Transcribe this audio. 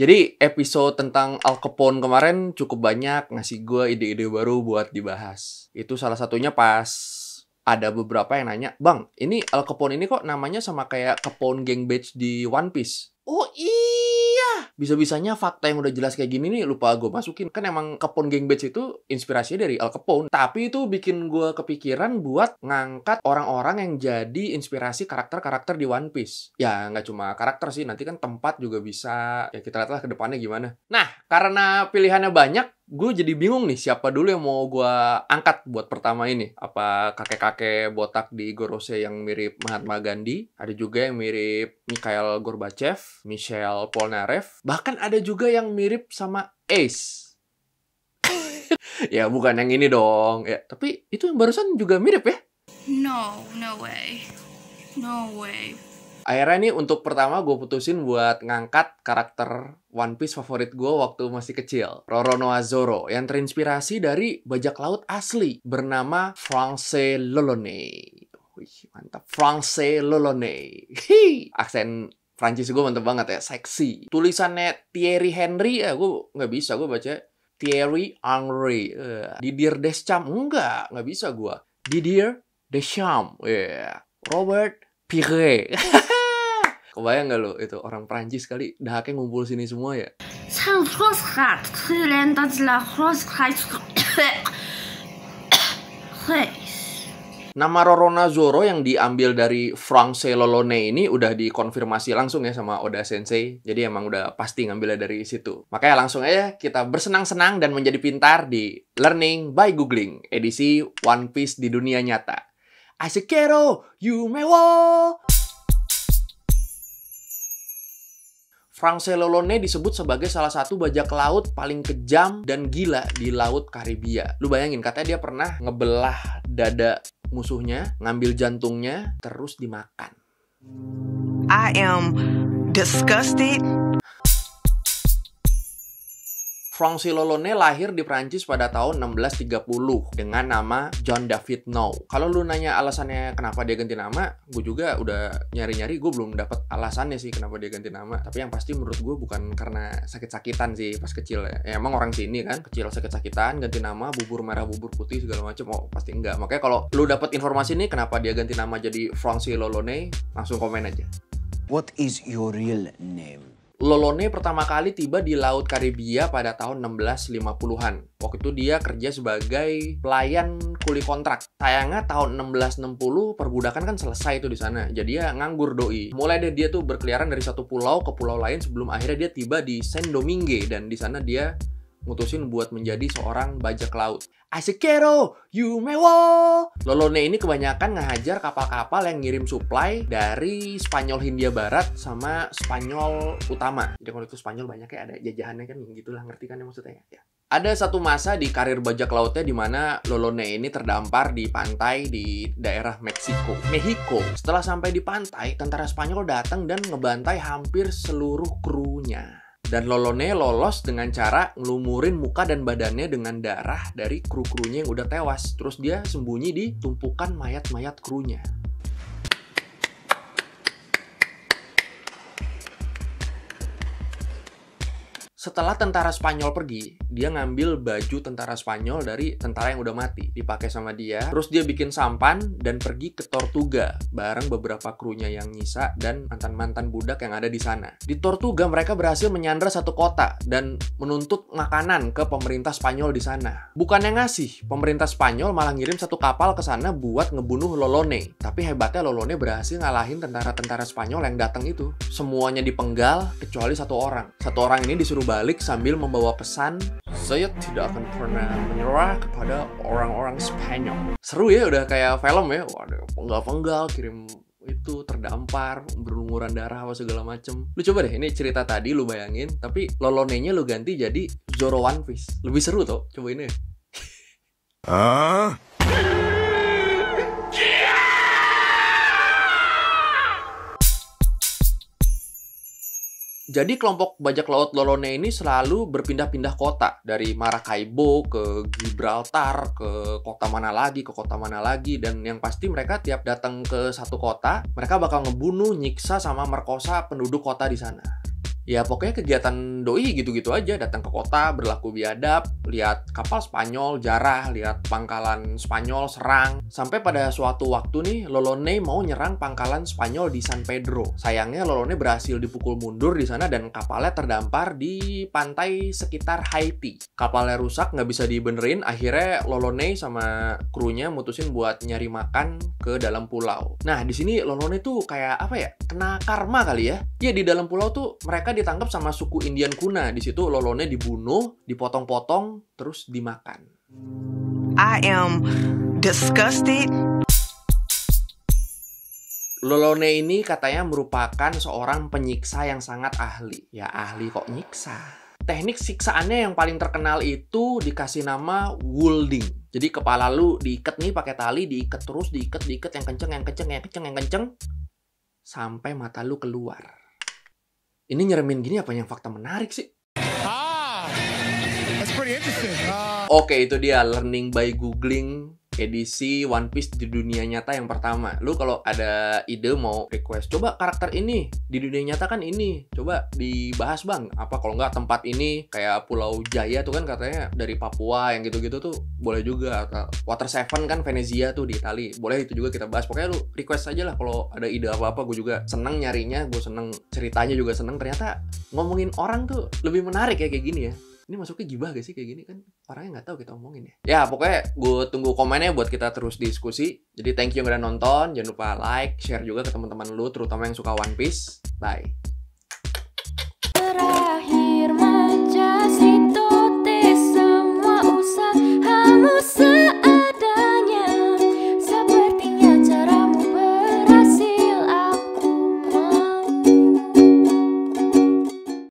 Jadi episode tentang Al Capone kemarin cukup banyak ngasih gue ide-ide baru buat dibahas. Itu salah satunya pas ada beberapa yang nanya, "Bang, ini Al Capone ini kok namanya sama kayak Capone Gang Badge di One Piece?" Oh iya! Bisa-bisanya fakta yang udah jelas kayak gini nih lupa gue masukin. Kan emang Capone Gang Badge itu inspirasinya dari Al Capone. Tapi itu bikin gue kepikiran buat ngangkat orang-orang yang jadi inspirasi karakter-karakter di One Piece. Ya, nggak cuma karakter sih, nanti kan tempat juga bisa. Ya, kita lihatlah ke depannya gimana. Nah, karena pilihannya banyak, gue jadi bingung nih siapa dulu yang mau gue angkat buat pertama ini. Apa kakek-kakek botak di Gorose yang mirip Mahatma Gandhi, ada juga yang mirip Mikhail Gorbachev, Michel Polnareff, bahkan ada juga yang mirip sama Ace. Ya bukan yang ini dong ya, tapi itu yang barusan juga mirip ya. No way. Akhirnya nih untuk pertama gue putusin buat ngangkat karakter One Piece favorit gue waktu masih kecil, Roronoa Zoro, yang terinspirasi dari bajak laut asli bernama France Lolonais. Wih, mantap. France Lolonais. Aksen Prancis gue mantep banget ya, seksi. Tulisannya Thierry Henry, gue nggak bisa, gue baca Thierry Henry. Didier Deschamps, nggak bisa gue. Didier Deschamps, Robert Piré. Kebayang gak lo itu orang Prancis kali dahaknya ngumpul sini semua ya? Nama Roronoa Zoro yang diambil dari France Lolonais ini udah dikonfirmasi langsung ya sama Oda Sensei. Jadi emang udah pasti ngambilnya dari situ. Makanya langsung aja kita bersenang-senang dan menjadi pintar di Learning by Googling, edisi One Piece di dunia nyata. Asekero yume wo! France Lolonais disebut sebagai salah satu bajak laut paling kejam dan gila di Laut Karibia. Lu bayangin, katanya dia pernah ngebelah dada musuhnya, ngambil jantungnya, terus dimakan. I am disgusted. France Lolonais lahir di Prancis pada tahun 1630 dengan nama John David No. Kalau lu nanya alasannya kenapa dia ganti nama, gue juga udah nyari-nyari, gue belum dapat alasannya sih kenapa dia ganti nama. Tapi yang pasti menurut gue bukan karena sakit-sakitan sih pas kecil ya. Emang orang sini kan kecil sakit-sakitan, ganti nama, bubur merah, bubur putih segala macam. Oh pasti enggak. Makanya kalau lu dapat informasi nih kenapa dia ganti nama jadi France Lolonais, langsung komen aja. What is your real name? Lolonais pertama kali tiba di Laut Karibia pada tahun 1650-an. Waktu itu dia kerja sebagai pelayan kuli kontrak. Sayangnya tahun 1660 perbudakan kan selesai itu di sana. Jadi dia nganggur doi. Mulai deh dia tuh berkeliaran dari satu pulau ke pulau lain sebelum akhirnya dia tiba di Saint-Domingue, dan di sana dia mutusin buat menjadi seorang bajak laut. Asekero yume wo! Lolonais ini kebanyakan ngehajar kapal-kapal yang ngirim supply dari Spanyol Hindia Barat sama Spanyol Utama. Jadi kalau itu Spanyol banyak ya, ada jajahannya kan, gitulah, ngerti kan ya maksudnya ya. Ada satu masa di karir bajak lautnya di mana Lolonais ini terdampar di pantai di daerah Meksiko. Setelah sampai di pantai, tentara Spanyol datang dan ngebantai hampir seluruh krunya. Dan Lolonais lolos dengan cara ngelumurin muka dan badannya dengan darah dari kru-krunya yang udah tewas. Terus dia sembunyi di tumpukan mayat-mayat krunya. Setelah tentara Spanyol pergi, dia ngambil baju tentara Spanyol dari tentara yang udah mati, dipakai sama dia. Terus dia bikin sampan dan pergi ke Tortuga bareng beberapa krunya yang nyisa dan mantan-mantan budak yang ada di sana. Di Tortuga mereka berhasil menyandra satu kota dan menuntut makanan ke pemerintah Spanyol di sana. Bukannya ngasih, pemerintah Spanyol malah ngirim satu kapal ke sana buat ngebunuh Lolonais. Tapi hebatnya Lolonais berhasil ngalahin tentara-tentara Spanyol yang datang itu. Semuanya dipenggal kecuali satu orang. Satu orang ini disuruh balik sambil membawa pesan, "Saya tidak akan pernah menyerah kepada orang-orang Spanyol." Seru ya, udah kayak film ya. Waduh, penggal-penggal, kirim itu, terdampar, berlumuran darah apa segala macem. Lu coba deh, ini cerita tadi lu bayangin, tapi Lolonais-nya lu ganti jadi Zoro One Piece. Lebih seru tuh, cobain deh. Jadi kelompok bajak laut Lolonais ini selalu berpindah-pindah kota. Dari Maracaibo ke Gibraltar, ke kota mana lagi, ke kota mana lagi. Dan yang pasti mereka tiap datang ke satu kota, mereka bakal ngebunuh, nyiksa, sama merkosa penduduk kota di sana. Ya pokoknya kegiatan doi gitu-gitu aja, datang ke kota, berlaku biadab, lihat kapal Spanyol, jarah, lihat pangkalan Spanyol, serang. Sampai pada suatu waktu nih, Lolone mau nyerang pangkalan Spanyol di San Pedro. Sayangnya Lolone berhasil dipukul mundur di sana dan kapalnya terdampar di pantai sekitar Haiti. Kapalnya rusak, nggak bisa dibenerin, akhirnya Lolone sama krunya mutusin buat nyari makan ke dalam pulau. Nah, di sini Lolone tuh kayak apa ya? Kena karma kali ya. Ya di dalam pulau tuh mereka ditangkap sama suku Indian Kuna. Di situ Lolone dibunuh, dipotong-potong, terus dimakan. I am disgusted. Lolone ini katanya merupakan seorang penyiksa yang sangat ahli. Ya ahli kok nyiksa. Teknik siksaannya yang paling terkenal itu dikasih nama wounding. Jadi kepala lu diikat nih pakai tali, diikat terus, diikat yang kenceng, sampai mata lu keluar. Ini nyeremin gini apa yang fakta menarik sih? That's pretty interesting. Oke, itu dia learning by googling edisi One Piece di dunia nyata yang pertama. Lu kalau ada ide mau request, coba karakter ini di dunia nyata kan ini, coba dibahas bang. Apa kalau nggak tempat ini kayak Pulau Jaya tuh kan katanya dari Papua yang gitu-gitu tuh boleh juga. Water Seven kan Venezia tuh di Itali, boleh itu juga kita bahas. Pokoknya lu request aja lah kalau ada ide apa-apa. Gue juga seneng nyarinya, gue seneng ceritanya juga seneng. Ternyata ngomongin orang tuh lebih menarik ya kayak gini ya. Ini masuknya gibah gak sih kayak gini kan? Orangnya nggak tahu kita omongin ya. Ya pokoknya gue tunggu komennya buat kita terus diskusi. Jadi thank you yang udah nonton. Jangan lupa like, share juga ke teman-teman lu, terutama yang suka One Piece. Bye.